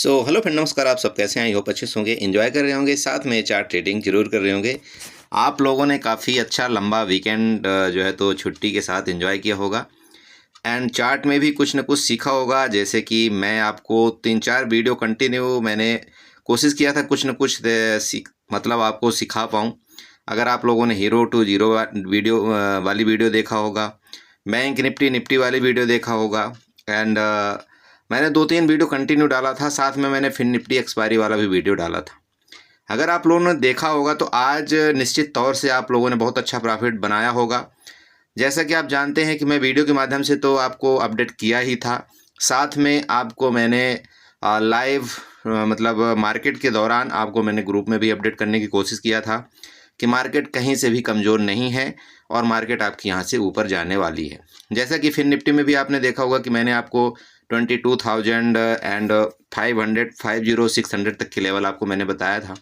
Hello friend, नमस्कार। आप सब कैसे हैं? आई होप अच्छे से होंगे, एंजॉय कर रहे होंगे, साथ में चार्ट ट्रेडिंग जरूर कर रहे होंगे। आप लोगों ने काफ़ी अच्छा लंबा वीकेंड जो है तो छुट्टी के साथ एंजॉय किया होगा एंड चार्ट में भी कुछ न कुछ सीखा होगा। जैसे कि मैं आपको 3-4 वीडियो कंटिन्यू मैंने कोशिश किया था कुछ न कुछ मतलब आपको सिखा पाऊँ। अगर आप लोगों ने हीरो टू जीरो वीडियो वाली वीडियो देखा होगा, बैंक निफ्टी वाली वीडियो देखा होगा एंड मैंने 2-3 वीडियो कंटिन्यू डाला था, साथ में मैंने फिर निफ्टी एक्सपायरी वाला भी वीडियो डाला था। अगर आप लोगों ने देखा होगा तो आज निश्चित तौर से आप लोगों ने बहुत अच्छा प्रॉफिट बनाया होगा। जैसा कि आप जानते हैं कि मैं वीडियो के माध्यम से तो आपको अपडेट किया ही था, साथ में आपको मैंने लाइव मतलब मार्केट के दौरान आपको मैंने ग्रुप में भी अपडेट करने की कोशिश किया था कि मार्केट कहीं से भी कमज़ोर नहीं है और मार्केट आपकी यहाँ से ऊपर जाने वाली है। जैसा कि फिर निफ्टी में भी आपने देखा होगा कि मैंने आपको 22,000 एंड 500 600 तक के लेवल आपको मैंने बताया था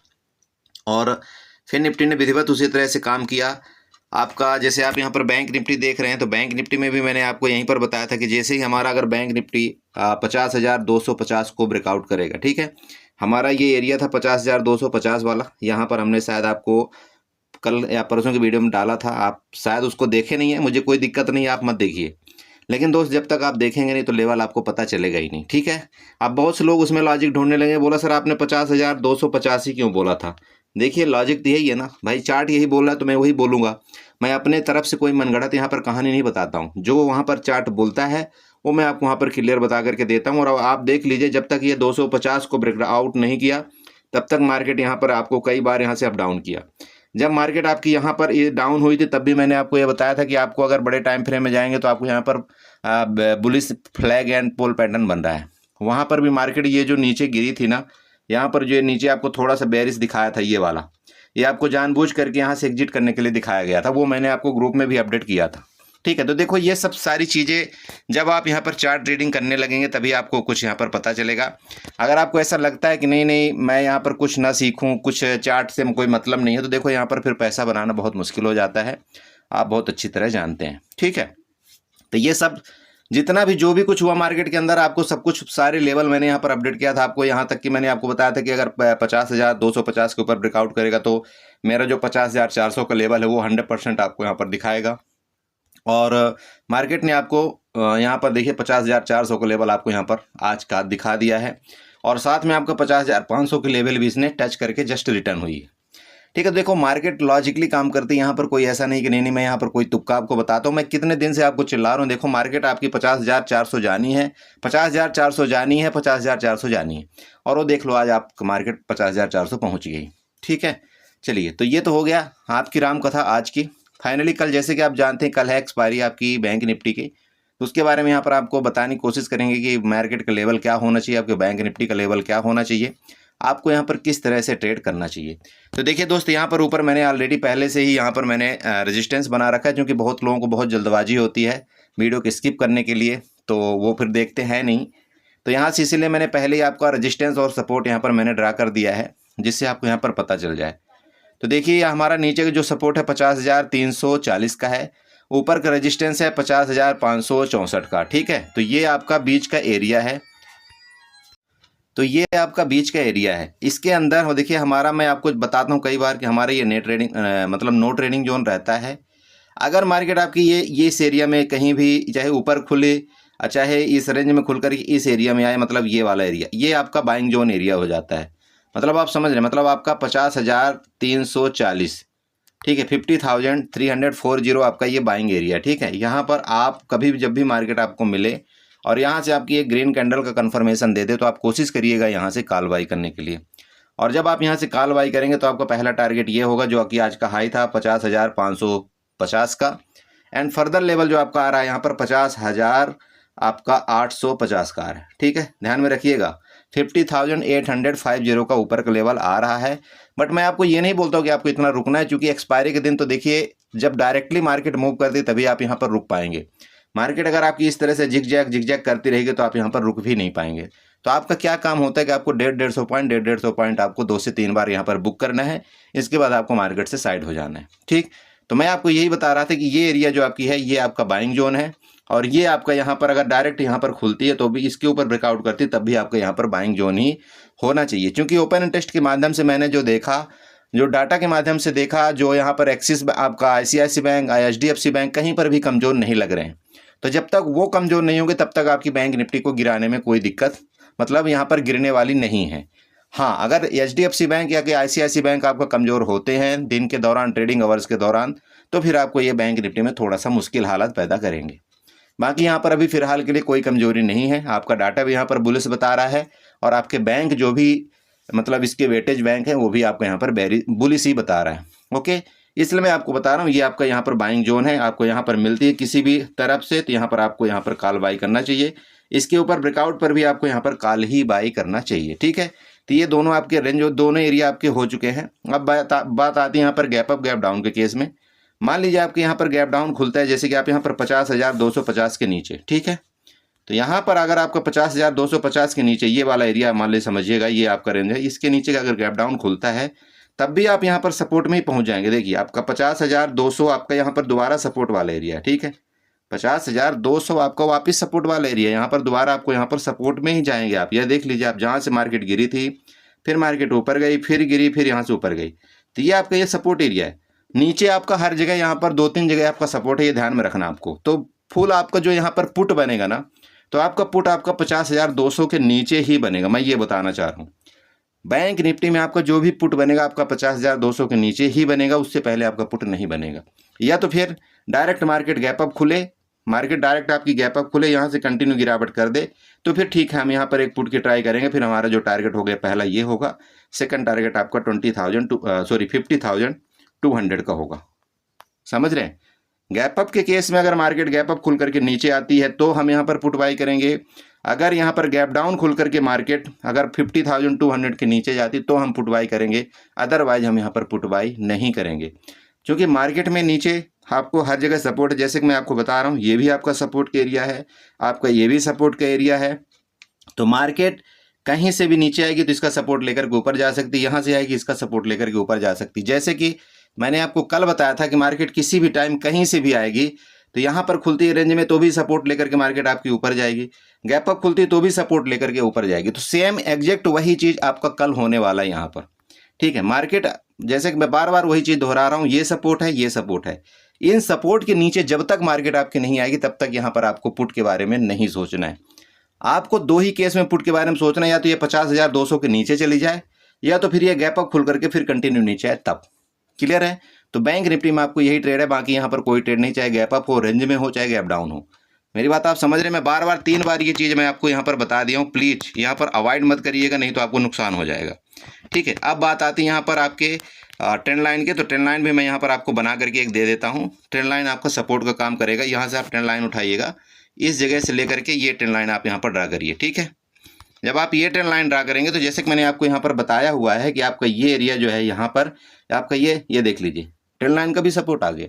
और फिर निफ्टी ने विधिवत उसी तरह से काम किया। आपका जैसे आप यहाँ पर बैंक निफ्टी देख रहे हैं तो बैंक निफ्टी में भी मैंने आपको यहीं पर बताया था कि जैसे ही हमारा अगर बैंक निफ्टी 50,250 को ब्रेकआउट करेगा, ठीक है, हमारा ये एरिया था 50,250 वाला। यहाँ पर हमने शायद आपको कल या परसों की वीडियो में डाला था, आप शायद उसको देखे नहीं है, मुझे कोई दिक्कत नहीं है, आप मत देखिए। लेकिन दोस्त, जब तक आप देखेंगे नहीं तो लेवल आपको पता चलेगा ही नहीं, ठीक है। अब बहुत से लोग उसमें लॉजिक ढूंढने लगे, बोला सर आपने 50,285 क्यों बोला था। देखिए लॉजिक तो यही है ना भाई, चार्ट यही बोल रहा है तो मैं वही बोलूँगा। मैं अपने तरफ से कोई मनगढ़ंत यहाँ पर कहानी नहीं बताता हूँ, जो वहाँ पर चार्ट बोलता है वो मैं आपको वहाँ पर क्लियर बता करके देता हूँ। और आप देख लीजिए, जब तक ये 250 को ब्रेक आउट नहीं किया तब तक मार्केट यहाँ पर आपको कई बार यहाँ से अप डाउन किया। जब मार्केट आपकी यहाँ पर ये डाउन हुई थी तब भी मैंने आपको ये बताया था कि आपको अगर बड़े टाइम फ्रेम में जाएंगे तो आपको यहाँ पर bullish flag and pole pattern बन रहा है। वहाँ पर भी मार्केट ये जो नीचे गिरी थी ना, यहाँ पर जो नीचे आपको थोड़ा सा बेरिश दिखाया था, ये वाला, ये आपको जानबूझ करके यहाँ से एग्जिट करने के लिए दिखाया गया था, वो मैंने आपको ग्रुप में भी अपडेट किया था, ठीक है। तो देखो ये सब सारी चीज़ें जब आप यहाँ पर चार्ट ट्रेडिंग करने लगेंगे तभी आपको कुछ यहाँ पर पता चलेगा। अगर आपको ऐसा लगता है कि नहीं नहीं मैं यहाँ पर कुछ ना सीखूँ, कुछ चार्ट से कोई मतलब नहीं है, तो देखो यहाँ पर फिर पैसा बनाना बहुत मुश्किल हो जाता है, आप बहुत अच्छी तरह जानते हैं, ठीक है। तो ये सब जितना भी जो भी कुछ हुआ मार्केट के अंदर, आपको सब कुछ सारे लेवल मैंने यहाँ पर अपडेट किया था आपको। यहाँ तक कि मैंने आपको बताया था कि अगर 50,250 के ऊपर ब्रेकआउट करेगा तो मेरा जो 50,400 का लेवल है वो 100% आपको यहाँ पर दिखाएगा। और मार्केट ने आपको यहाँ पर देखिए 50,400 का लेवल आपको यहाँ पर आज का दिखा दिया है और साथ में आपका 50,500 के लेवल भी इसने टच करके जस्ट रिटर्न हुई है, ठीक है। देखो मार्केट लॉजिकली काम करती है, यहाँ पर कोई ऐसा नहीं कि नहीं मैं यहाँ पर कोई तुक्का आपको बताता हूँ। मैं कितने दिन से आपको चिल्ला रहा हूँ, देखो मार्केट आपकी 50,400 जानी है, 50,400 जानी है, 50,400 जानी है, और वो देख लो आज आप मार्केट 50,400 पहुँच गई, ठीक है। चलिए, तो ये तो हो गया आपकी राम कथा आज की। फाइनली कल जैसे कि आप जानते हैं कल है एक्सपायरी आपकी बैंक निफ्टी की, तो उसके बारे में यहाँ पर आपको बताने की कोशिश करेंगे कि मार्केट का लेवल क्या होना चाहिए, आपके बैंक निफ्टी का लेवल क्या होना चाहिए, आपको यहाँ पर किस तरह से ट्रेड करना चाहिए। तो देखिए दोस्त, यहाँ पर ऊपर मैंने ऑलरेडी पहले से ही यहाँ पर मैंने रेजिस्टेंस बना रखा है, क्योंकि बहुत लोगों को बहुत जल्दबाजी होती है वीडियो को स्किप करने के लिए, तो वो फिर देखते हैं नहीं। तो यहाँ से इसीलिए मैंने पहले ही आपका रजिस्टेंस और सपोर्ट यहाँ पर मैंने ड्रा कर दिया है, जिससे आपको यहाँ पर पता चल जाए। तो देखिए हमारा नीचे का जो सपोर्ट है 50,340 का है, ऊपर का रेजिस्टेंस है 50,564 का, ठीक है। तो ये आपका बीच का एरिया है, तो ये आपका बीच का एरिया है। इसके अंदर हो देखिए हमारा, मैं आपको बताता हूँ कई बार कि हमारे ये नेट ट्रेडिंग मतलब नो ट्रेडिंग जोन रहता है। अगर मार्केट आपकी ये इस एरिया में कहीं भी चाहे ऊपर खुले चाहे इस रेंज में खुलकर इस एरिया में आए, मतलब ये वाला एरिया ये आपका बाइंग जोन एरिया हो जाता है। मतलब आप समझ रहे हैं, मतलब आपका 50,340, ठीक है, 50,340 आपका ये बाइंग एरिया, ठीक है। यहाँ पर आप कभी भी जब भी मार्केट आपको मिले और यहाँ से आपकी एक ग्रीन कैंडल का कंफर्मेशन दे दे तो आप कोशिश करिएगा यहाँ से कॉल बाई करने के लिए। और जब आप यहाँ से कॉल बाई करेंगे तो आपका पहला टारगेट ये होगा जो कि आज का हाई था 50,550 का, एंड फर्दर लेवल जो आपका आ रहा है यहाँ पर 50,000 आपका 850 का आ रहा है, ठीक है। ध्यान में रखिएगा 50,850 का ऊपर का लेवल आ रहा है। बट मैं आपको ये नहीं बोलता हूँ कि आपको इतना रुकना है, क्योंकि एक्सपायरी के दिन तो देखिए जब डायरेक्टली मार्केट मूव करती है तभी आप यहाँ पर रुक पाएंगे। मार्केट अगर आपकी इस तरह से जिग जैग करती रहेगी तो आप यहाँ पर रुक भी नहीं पाएंगे। तो आपका क्या काम होता है कि आपको 150 पॉइंट आपको 2 से 3 बार यहाँ पर बुक करना है, इसके बाद आपको मार्केट से साइड हो जाना है, ठीक। तो मैं आपको यही बता रहा था कि ये एरिया जो आपकी है ये आपका बाइंग जोन है, और ये आपका यहाँ पर अगर डायरेक्ट यहाँ पर खुलती है तो भी इसके ऊपर ब्रेकआउट करती है तब भी आपका यहाँ पर बाइंग जोन ही होना चाहिए। क्योंकि ओपन इंटरेस्ट के माध्यम से मैंने जो देखा, जो डाटा के माध्यम से देखा, जो यहाँ पर एक्सिस आपका ICICI बैंक, HDFC बैंक कहीं पर भी कमज़ोर नहीं लग रहे हैं। तो जब तक वो कमज़ोर नहीं होंगे तब तक आपकी बैंक निफ्टी को गिराने में कोई दिक्कत मतलब यहाँ पर गिरने वाली नहीं है। हाँ, अगर HDFC बैंक या कि ICICI बैंक आपका कमज़ोर होते हैं दिन के दौरान, ट्रेडिंग आवर्स के दौरान, तो फिर आपको ये बैंक निफ्टी में थोड़ा सा मुश्किल हालात पैदा करेंगे। बाकी यहाँ पर अभी फ़िलहाल के लिए कोई कमज़ोरी नहीं है। आपका डाटा भी यहाँ पर बुलिश बता रहा है, और आपके बैंक जो भी मतलब इसके वेटेज बैंक है वो भी आपको यहाँ पर बुलिश ही बता रहा है। ओके, इसलिए मैं आपको बता रहा हूँ ये आपका यहाँ पर बाइंग जोन है, आपको यहाँ पर मिलती है किसी भी तरफ से, तो यहाँ पर आपको यहाँ पर कॉल बाई करना चाहिए। इसके ऊपर ब्रेकआउट पर भी आपको यहाँ पर कॉल ही बाई करना चाहिए। ठीक है, तो ये दोनों आपके रेंज, दोनों एरिया आपके हो चुके हैं। अब बात आती है यहाँ पर गैप अप गैप डाउन के केस में। मान लीजिए आपके यहाँ पर गैप डाउन खुलता है, जैसे कि आप यहाँ पर 50,250 के नीचे, ठीक है, तो यहाँ पर अगर आपका 50,250 के नीचे ये वाला एरिया मान लीजिए, समझिएगा ये आपका रेंज है, इसके नीचे का अगर गैप डाउन खुलता है तब भी आप यहाँ पर सपोर्ट में ही पहुँच जाएंगे। देखिए आपका 50,200 आपका यहाँ पर दोबारा सपोर्ट वाला एरिया है। ठीक है, 50,200 आपका वापस सपोर्ट वाला एरिया, यहाँ पर दोबारा आपको यहाँ पर सपोर्ट में ही जाएंगे आप। यह देख लीजिए, आप जहाँ से मार्केट गिरी थी, फिर मार्केट ऊपर गई, फिर गिरी, फिर यहाँ से ऊपर गई, तो ये आपका ये सपोर्ट एरिया है। नीचे आपका हर जगह यहाँ पर 2-3 जगह आपका सपोर्ट है, ये ध्यान में रखना आपको। तो फुल आपका जो यहाँ पर पुट बनेगा ना, तो आपका पुट आपका 50,200 के नीचे ही बनेगा। मैं ये बताना चाह रहा हूँ, बैंक निफ्टी में आपका जो भी पुट बनेगा आपका 50,200 के नीचे ही बनेगा, उससे पहले आपका पुट नहीं बनेगा। या तो फिर डायरेक्ट मार्केट गैप अप खुले, मार्केट डायरेक्ट आपकी गैप अप खुले, यहाँ से कंटिन्यू गिरावट कर दे, तो फिर ठीक है, हम यहाँ पर एक पुट की ट्राई करेंगे। फिर हमारा जो टारगेट हो गया पहला ये होगा, सेकंड टारगेट आपका 50,200 का होगा। समझ रहे हैं? गैप अप के केस में अगर मार्केट गैप अप खुल करके नीचे आती है तो हम यहाँ पर पुट बाई करेंगे। अगर यहाँ पर गैप डाउन खुल करके मार्केट अगर 50,200 के नीचे जाती तो हम पुट बाई करेंगे, अदरवाइज हम यहाँ पर पुट बाई नहीं करेंगे। क्योंकि मार्केट में नीचे आपको हर जगह सपोर्ट है, जैसे कि मैं आपको बता रहा हूँ, ये भी आपका सपोर्ट का एरिया है, आपका ये भी सपोर्ट का एरिया है। तो मार्केट कहीं से भी नीचे आएगी तो इसका सपोर्ट लेकर के ऊपर जा सकती है, यहाँ से आएगी इसका सपोर्ट लेकर के ऊपर जा सकती है। जैसे कि मैंने आपको कल बताया था कि मार्केट किसी भी टाइम कहीं से भी आएगी तो यहाँ पर खुलती है रेंज में तो भी सपोर्ट लेकर के मार्केट आपकी ऊपर जाएगी, गैप अप खुलती है तो भी सपोर्ट लेकर के ऊपर जाएगी। तो सेम एग्जैक्ट वही चीज़ आपका कल होने वाला है यहाँ पर। ठीक है, मार्केट जैसे कि मैं बार बार वही चीज़ दोहरा रहा हूँ, ये सपोर्ट है, ये सपोर्ट है, इन सपोर्ट के नीचे जब तक मार्केट आपकी नहीं आएगी तब तक यहाँ पर आपको पुट के बारे में नहीं सोचना है। आपको दो ही केस में पुट के बारे में सोचना है, या तो ये 50,200 के नीचे चली जाए, या तो फिर ये गैप अप खुल करके फिर कंटिन्यू नीचे आए तब। क्लियर है? तो बैंक निफ्टी में आपको यही ट्रेड है, बाकी यहाँ पर कोई ट्रेड नहीं, चाहे गैप अप हो, रेंज में हो, चाहे गैप डाउन हो। मेरी बात आप समझ रहे हैं? मैं बार बार 3 बार ये चीज़ मैं आपको यहाँ पर बता दिया हूँ, प्लीज़ यहाँ पर अवॉइड मत करिएगा, नहीं तो आपको नुकसान हो जाएगा। ठीक है, अब बात आती है यहाँ पर आपके ट्रेंड लाइन के। तो ट्रेंड लाइन भी मैं यहाँ पर आपको बना करके एक दे देता हूँ। ट्रेंड लाइन आपका सपोर्ट का काम करेगा, यहाँ से आप ट्रेंड लाइन उठाइएगा, इस जगह से लेकर के ये ट्रेंड लाइन आप यहाँ पर ड्रा करिए। ठीक है, जब आप ये ट्रेंड लाइन ड्रा करेंगे तो जैसे कि मैंने आपको यहाँ पर बताया हुआ है कि आपका ये एरिया जो है यहाँ पर आपका ये देख लीजिए, ट्रेंड लाइन का भी सपोर्ट आ गया।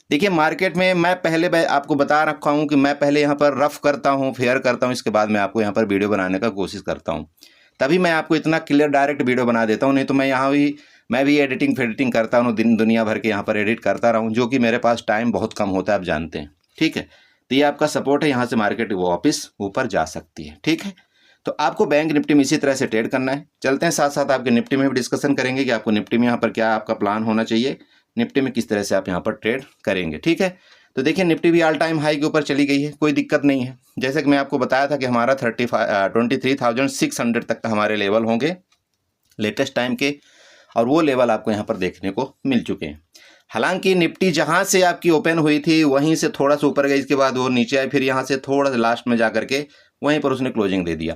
देखिए मार्केट में मैं पहले आपको बता रखा हूँ कि मैं पहले यहाँ पर रफ करता हूँ, फेयर करता हूँ, इसके बाद मैं आपको यहाँ पर वीडियो बनाने का कोशिश करता हूँ, तभी मैं आपको इतना क्लियर डायरेक्ट वीडियो बना देता हूँ। नहीं तो मैं भी एडिटिंग फेडिटिंग करता हूँ, दुनिया भर के यहाँ पर एडिट करता रहा हूँ, जो कि मेरे पास टाइम बहुत कम होता है, आप जानते हैं। ठीक है, तो ये आपका सपोर्ट है, यहाँ से मार्केट वापस ऊपर जा सकती है। ठीक है, तो आपको बैंक निफ्टी में इसी तरह से ट्रेड करना है। चलते हैं साथ साथ आपके निफ्टी में भी डिस्कशन करेंगे कि आपको निफ्टी में यहाँ पर क्या आपका प्लान होना चाहिए, निफ्टी में किस तरह से आप यहाँ पर ट्रेड करेंगे। ठीक है, तो देखिए निफ्टी भी ऑल टाइम हाई के ऊपर चली गई है, कोई दिक्कत नहीं है। जैसे कि मैं आपको बताया था कि हमारा 23,600 तक का हमारे लेवल होंगे लेटेस्ट टाइम के, और वो लेवल आपको यहाँ पर देखने को मिल चुके हैं। हालांकि निफ्टी जहाँ से आपकी ओपन हुई थी वहीं से थोड़ा सा ऊपर गई, इसके बाद वो नीचे आई, फिर यहाँ से थोड़ा सा लास्ट में जा करके वहीं पर उसने क्लोजिंग दे दिया।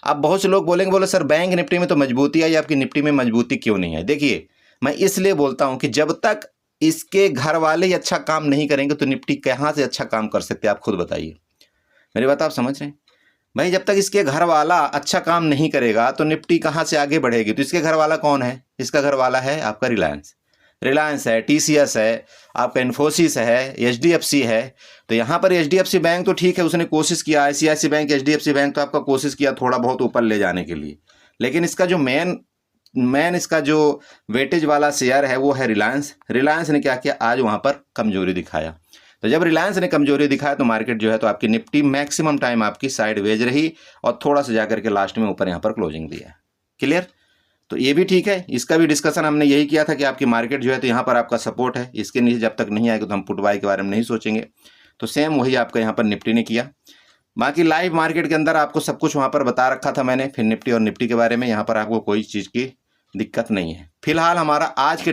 अब बहुत से लोग बोले सर बैंक निफ्टी में तो मजबूती आई, आपकी निफ्टी में मजबूती क्यों नहीं है? देखिए मैं इसलिए बोलता हूँ कि जब तक इसके घर वाले ही अच्छा काम नहीं करेंगे तो निफ्टी कहाँ से अच्छा काम कर सकते हैं, आप खुद बताइए। मेरी बात आप समझ रहे हैं भाई? जब तक इसके घर वाला अच्छा काम नहीं करेगा तो निफ्टी कहाँ से आगे बढ़ेगी? तो इसके घर वाला कौन है? इसका घर वाला है आपका रिलायंस है, TCS है, आपका इन्फोसिस है, HDFC है। तो यहाँ पर HDFC बैंक तो ठीक है, उसने कोशिश किया, ICICI बैंक, HDFC बैंक तो आपका कोशिश किया थोड़ा बहुत ऊपर ले जाने के लिए, लेकिन इसका जो मेन मेन इसका जो वेटेज वाला शेयर है वो है रिलायंस। रिलायंस ने क्या किया, आज वहाँ पर कमजोरी दिखाया। तो जब रिलायंस ने कमजोरी दिखाया तो मार्केट जो है तो आपकी निफ्टी मैक्सिमम टाइम आपकी साइडवेज रही और थोड़ा सा जाकर के लास्ट में ऊपर यहाँ पर क्लोजिंग दिया। क्लियर? तो ये भी ठीक है, इसका भी डिस्कशन हमने यही किया था कि आपकी मार्केट जो है तो यहाँ पर आपका सपोर्ट है, इसके नीचे जब तक नहीं आएगा तो हम पुट बाय के बारे में नहीं सोचेंगे। तो सेम वही आपका यहाँ पर निफ्टी ने किया। बाकी लाइव मार्केट के अंदर आपको सब कुछ वहाँ पर बता रखा था मैंने, फिर निफ्टी और निफ्टी के बारे में, यहाँ पर आपको कोई चीज़ की दिक्कत नहीं है। फिलहाल हमारा आज के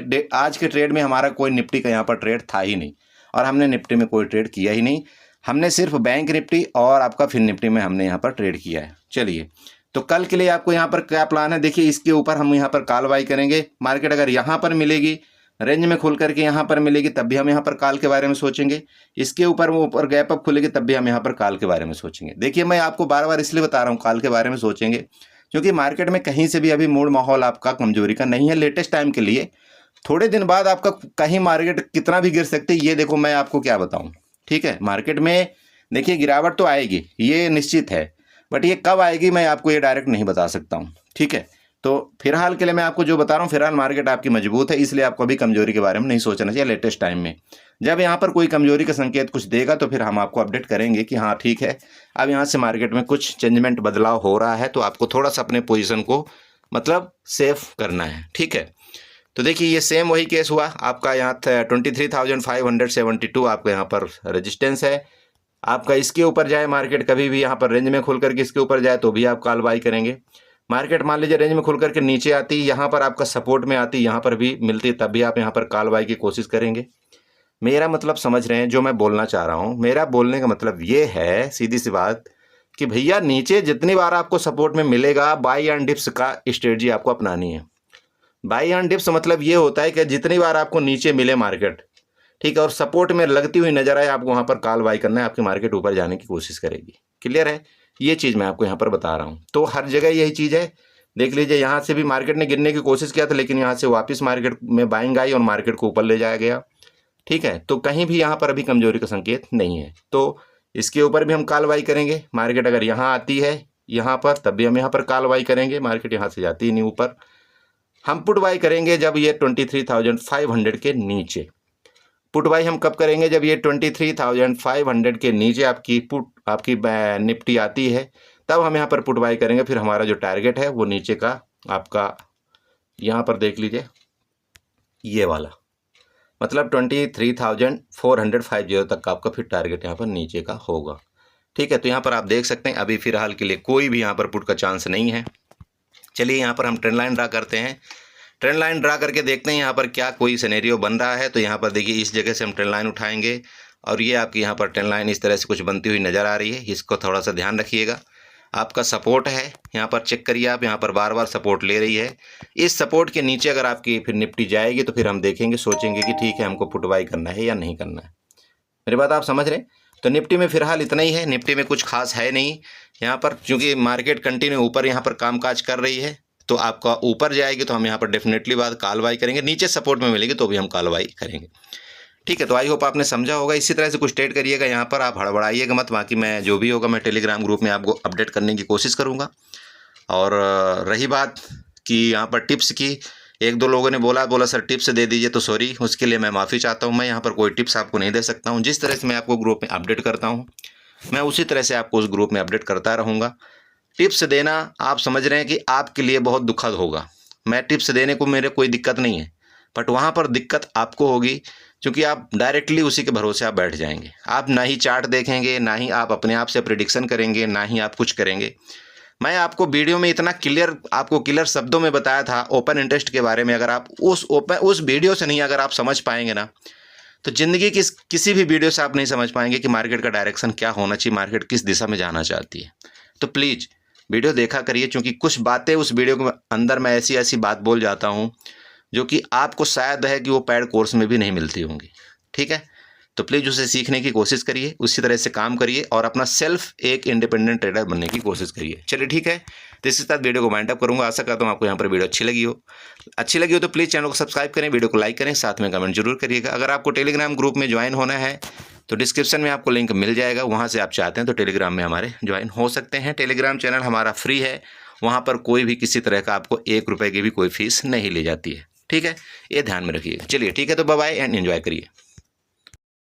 ट्रेड में हमारा कोई निफ्टी का यहाँ पर ट्रेड था ही नहीं और हमने निफ्टी में कोई ट्रेड किया ही नहीं। हमने सिर्फ बैंक निफ्टी और आपका फिर निफ्टी में हमने यहाँ पर ट्रेड किया है। चलिए, तो कल के लिए आपको यहाँ पर क्या प्लान है, देखिए इसके ऊपर हम यहाँ पर कॉल बाई करेंगे। मार्केट अगर यहाँ पर मिलेगी, रेंज में खुल करके यहाँ पर मिलेगी, तब भी हम यहाँ पर कॉल के बारे में सोचेंगे। इसके ऊपर वो ऊपर गैप अप खुलेगी तब भी हम यहाँ पर कॉल के बारे में सोचेंगे। देखिए मैं आपको बार बार इसलिए बता रहा हूँ कॉल के बारे में सोचेंगे, क्योंकि मार्केट में कहीं से भी अभी मूड माहौल आपका कमजोरी का नहीं है लेटेस्ट टाइम के लिए। थोड़े दिन बाद आपका कहीं मार्केट कितना भी गिर सकती है, ये देखो मैं आपको क्या बताऊँ। ठीक है, मार्केट में देखिए गिरावट तो आएगी, ये निश्चित है, बट ये कब आएगी मैं आपको ये डायरेक्ट नहीं बता सकता हूँ। ठीक है, तो फिलहाल के लिए मैं आपको जो बता रहा हूँ, फिलहाल मार्केट आपकी मजबूत है, इसलिए आपको अभी कमजोरी के बारे में नहीं सोचना चाहिए लेटेस्ट टाइम में। जब यहाँ पर कोई कमजोरी का संकेत कुछ देगा तो फिर हम आपको अपडेट करेंगे कि हाँ ठीक है, अब यहाँ से मार्केट में कुछ चेंजमेंट बदलाव हो रहा है, तो आपको थोड़ा सा अपने पोजीशन को मतलब सेफ करना है। ठीक है, तो देखिए ये सेम वही केस हुआ आपका, यहाँ 23,572 आपका यहाँ पर रेजिस्टेंस है। आपका इसके ऊपर जाए मार्केट, कभी भी यहाँ पर रेंज में खुल करके इसके ऊपर जाए तो भी आप कॉल बाई करेंगे। मार्केट मान लीजिए रेंज में खुल करके नीचे आती, यहाँ पर आपका सपोर्ट में आती, यहाँ पर भी मिलती, तब भी आप यहाँ पर कॉल बाई की कोशिश करेंगे। मेरा मतलब समझ रहे हैं जो मैं बोलना चाह रहा हूँ? मेरा बोलने का मतलब ये है, सीधी सी बात, कि भैया नीचे जितनी बार आपको सपोर्ट में मिलेगा, बाई एंड डिप्स का स्ट्रेटजी आपको अपनानी है। बाई एंड डिप्स मतलब ये होता है कि जितनी बार आपको नीचे मिले मार्केट, ठीक है, और सपोर्ट में लगती हुई नजर आए, आपको वहाँ पर कॉल बाई करना है, आपकी मार्केट ऊपर जाने की कोशिश करेगी। क्लियर है? ये चीज़ मैं आपको यहाँ पर बता रहा हूँ। तो हर जगह यही चीज़ है। देख लीजिए यहाँ से भी मार्केट ने गिरने की कोशिश किया था, लेकिन यहाँ से वापस मार्केट में बाइंग आई और मार्केट को ऊपर ले जाया गया। ठीक है, तो कहीं भी यहाँ पर अभी कमजोरी का संकेत नहीं है, तो इसके ऊपर भी हम कॉल बाई करेंगे। मार्केट अगर यहाँ आती है यहाँ पर, तब भी हम यहाँ पर कॉल बाई करेंगे। मार्केट यहाँ से जाती ही नहीं ऊपर, हम पुट बाई करेंगे जब ये 23,500 के नीचे। पुट बाई हम कब करेंगे? जब ये 23,500 के नीचे आपकी निफ्टी आती है, तब हम यहाँ पर पुट बाई करेंगे। फिर हमारा जो टारगेट है वो नीचे का आपका यहाँ पर देख लीजिए, ये वाला, मतलब 23,450 तक का आपका फिर टारगेट यहाँ पर नीचे का होगा। ठीक है, तो यहाँ पर आप देख सकते हैं अभी फिलहाल के लिए कोई भी यहाँ पर पुट का चांस नहीं है। चलिए यहाँ पर हम ट्रेंड लाइन ड्रा करते हैं। ट्रेंड लाइन ड्रा करके देखते हैं यहाँ पर क्या कोई सिनेरियो बन रहा है। तो यहाँ पर देखिए इस जगह से हम ट्रेंड लाइन उठाएंगे और ये आपकी यहाँ पर ट्रेंड लाइन इस तरह से कुछ बनती हुई नज़र आ रही है, इसको थोड़ा सा ध्यान रखिएगा। आपका सपोर्ट है, यहाँ पर चेक करिए आप, यहाँ पर बार बार सपोर्ट ले रही है। इस सपोर्ट के नीचे अगर आपकी फिर निफ्टी जाएगी तो फिर हम देखेंगे, सोचेंगे कि ठीक है हमको पुट बाई करना है या नहीं करना है। मेरी बात आप समझ रहे हैं? तो निफ्टी में फिलहाल इतना ही है, निफ्टी में कुछ खास है नहीं यहाँ पर, क्योंकि मार्केट कंटिन्यू ऊपर यहाँ पर कामकाज कर रही है। तो आपका ऊपर जाएगी तो हम यहाँ पर डेफिनेटली बाद कॉल बाई करेंगे, नीचे सपोर्ट में मिलेगी तो भी हम कॉल बाई करेंगे। ठीक है, तो आई होप आपने समझा होगा। इसी तरह से कुछ ट्रेड करिएगा, यहाँ पर आप हड़बड़ाइएगा मत। बाकी मैं जो भी होगा मैं टेलीग्राम ग्रुप में आपको अपडेट करने की कोशिश करूँगा। और रही बात कि यहाँ पर टिप्स की, एक दो लोगों ने बोला सर टिप्स दे दीजिए, तो सॉरी, उसके लिए मैं माफ़ी चाहता हूँ। मैं यहाँ पर कोई टिप्स आपको नहीं दे सकता हूँ। जिस तरह से मैं आपको ग्रुप में अपडेट करता हूँ, मैं उसी तरह से आपको उस ग्रुप में अपडेट करता रहूँगा। टिप्स देना आप समझ रहे हैं कि आपके लिए बहुत दुखद होगा। मैं टिप्स देने को मेरे कोई दिक्कत नहीं है, बट वहाँ पर दिक्कत आपको होगी, क्योंकि आप डायरेक्टली उसी के भरोसे आप बैठ जाएंगे। आप ना ही चार्ट देखेंगे, ना ही आप अपने आप से प्रेडिक्शन करेंगे, ना ही आप कुछ करेंगे। मैं आपको वीडियो में इतना क्लियर शब्दों में बताया था ओपन इंटरेस्ट के बारे में। अगर आप उस वीडियो से नहीं अगर आप समझ पाएंगे ना, तो ज़िंदगी की किसी भी वीडियो से आप नहीं समझ पाएंगे कि मार्केट का डायरेक्शन क्या होना चाहिए, मार्केट किस दिशा में जाना चाहती है। तो प्लीज़ वीडियो देखा करिए, क्योंकि कुछ बातें उस वीडियो के अंदर मैं ऐसी बात बोल जाता हूँ जो कि आपको शायद है कि वो पैड कोर्स में भी नहीं मिलती होंगी। ठीक है, तो प्लीज़ उसे सीखने की कोशिश करिए, उसी तरह से काम करिए और अपना सेल्फ एक इंडिपेंडेंट ट्रेडर बनने की कोशिश करिए। चलिए ठीक है, तो इसी साथ वीडियो को वाइंड अप करूँगा। आशा करता हूँ आपको यहाँ पर वीडियो अच्छी लगी हो तो प्लीज़ चैनल को सब्सक्राइब करें, वीडियो को लाइक करें, साथ में कमेंट जरूर करिएगा। अगर आपको टेलीग्राम ग्रुप में ज्वाइन होना है तो डिस्क्रिप्शन में आपको लिंक मिल जाएगा, वहाँ से आप चाहते हैं तो टेलीग्राम में हमारे ज्वाइन हो सकते हैं। टेलीग्राम चैनल हमारा फ्री है वहाँ पर कोई भी किसी तरह का आपको 1 रुपये की भी कोई फ़ीस नहीं ली जाती है। ठीक है, ये ध्यान में रखिए। चलिए ठीक है, तो बाय बाय एंड एंजॉय करिए।